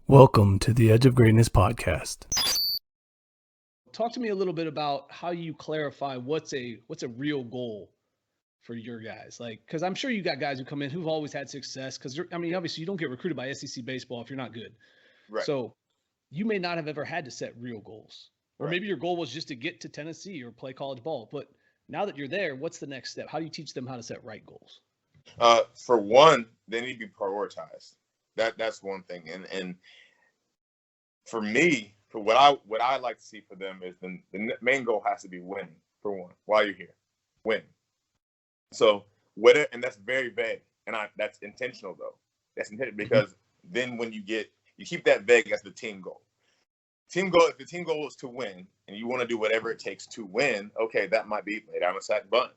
Welcome to the Edge of Greatness podcast. Talk to me a little bit about how you clarify what's a real goal for your guys. Like, because I'm sure you got guys who come in who've always had success. Because obviously you don't get recruited by SEC baseball if you're not good. Right. So you may not have ever had to set real goals, or Right. maybe your goal was just to get to Tennessee or play college ball. But now that you're there, what's the next step? How do you teach them how to set right goals? For one, they need to be prioritized. That's one thing. And for me, for what I like to see for them is the main goal has to be winning, for one, while you're here. Winning. So and that's very vague. And that's intentional though. That's intentional because then when you keep that vague as the team goal. If the team goal is to win and you want to do whatever it takes to win, okay, that might be lay down a sack bunt.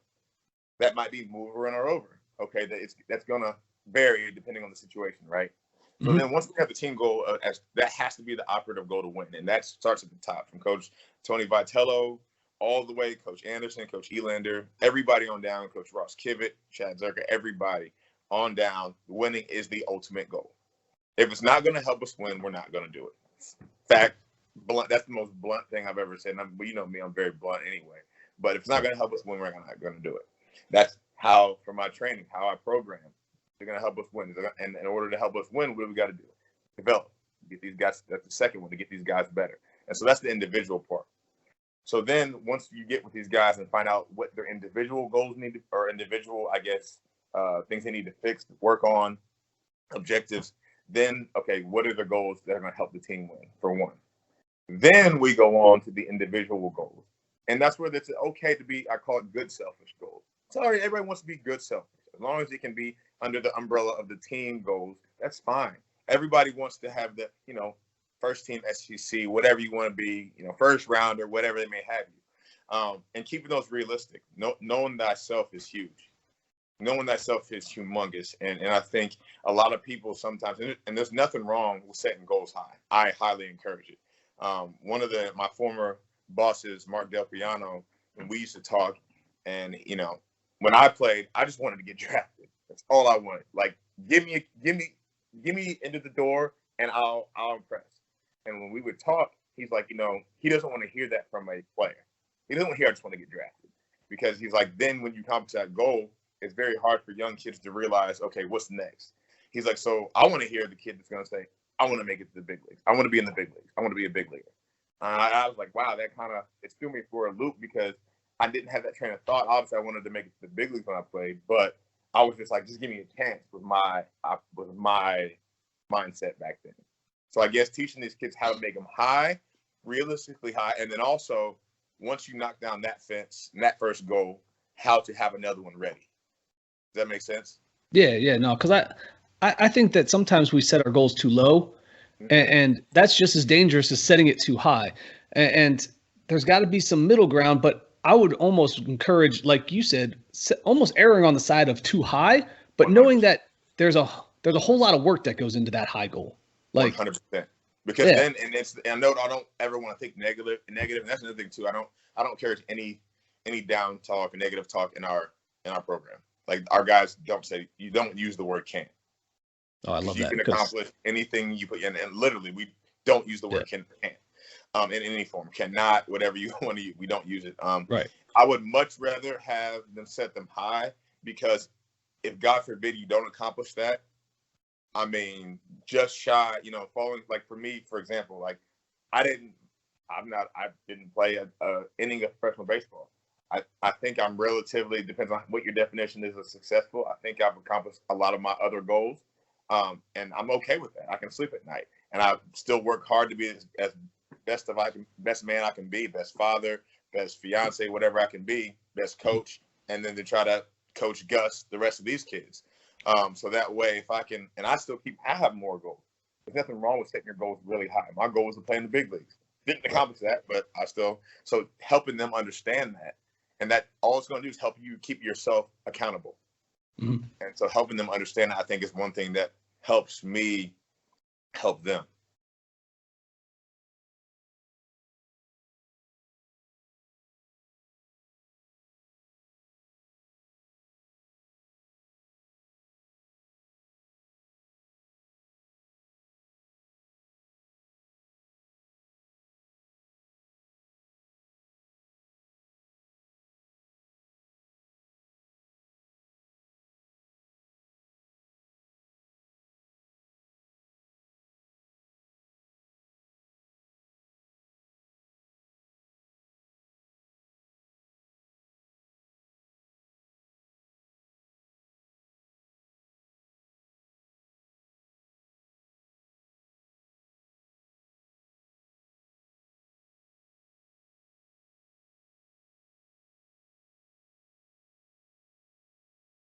That might be move a runner over. Okay, that's gonna vary depending on the situation, right? So then once we have the team goal, that has to be the operative goal to win, and that starts at the top from Coach Tony Vitello all the way, Coach Anderson, Coach Elander, everybody on down, Coach Ross Kivett, Chad Zerka, everybody on down. Winning is the ultimate goal. If it's not going to help us win, we're not going to do it. Fact, blunt. That's the most blunt thing I've ever said. And you know me, I'm very blunt anyway. But if it's not going to help us win, we're not going to do it. That's how, for my training, how I program. They're going to help us win. And in order to help us win, what do we got to do? Develop. Get these guys. That's the second one, to get these guys better. And so that's the individual part. So then once you get with these guys and find out what their individual goals need to, or individual, things they need to fix, work on, objectives, then, okay, what are the goals that are going to help the team win, for one? Then we go on to the individual goals. And that's where it's okay to be, I call it good selfish goals. Sorry, everybody wants to be good selfish. As long as it can be under the umbrella of the team goals, that's fine. Everybody wants to have the, first team SEC, whatever you want to be, first rounder, whatever they may have you. And keeping those realistic. Knowing thyself is huge. Knowing thyself is humongous. And I think a lot of people sometimes, and there's nothing wrong with setting goals high. I highly encourage it. One of my former bosses, Mark Del Piano, and we used to talk, and, when I played, I just wanted to get drafted. That's all I wanted. Like, give me into the door, and I'll impress. And when we would talk, he's like, he doesn't want to hear that from a player. He doesn't want to hear, I just want to get drafted. Because he's like, then when you accomplish that goal, it's very hard for young kids to realize, okay, what's next? He's like, so I want to hear the kid that's going to say, I want to make it to the big leagues. I want to be in the big leagues. I want to be a big leaguer. I was like, wow, that it threw me for a loop because I didn't have that train of thought. Obviously, I wanted to make it to the big leagues when I played, but I was just like, just give me a chance with my mindset back then. So I guess teaching these kids how to make them high, realistically high, and then also once you knock down that fence and that first goal, how to have another one ready. Does that make sense? Yeah, no, because I think that sometimes we set our goals too low, and that's just as dangerous as setting it too high. And there's got to be some middle ground, but I would almost encourage, like you said, almost erring on the side of too high, but 100%. Knowing that there's a whole lot of work that goes into that high goal. Like 100%. Because then, I know I don't ever want to think negative, and that's another thing too. I don't encourage any down talk or negative talk in our program. Like, our guys don't say, you don't use the word can't. Oh, I love that. You can accomplish anything you put in, and literally we don't use the word can't. In any form, cannot, whatever you want to use, we don't use it. Right. I would much rather have them set them high, because if God forbid you don't accomplish that, just shy, falling, like for me, for example, like I didn't play a inning of professional baseball. I think I'm relatively, depends on what your definition is of successful. I think I've accomplished a lot of my other goals. And I'm okay with that. I can sleep at night, and I still work hard to be as best man I can be, best father, best fiance, whatever I can be, best coach, and then to try to coach Gus, the rest of these kids. So that way, if I can, and I have more goals. There's nothing wrong with setting your goals really high. My goal was to play in the big leagues. Didn't accomplish that, but so helping them understand that, and that all it's going to do is help you keep yourself accountable. Mm-hmm. And so helping them understand that, I think, is one thing that helps me help them.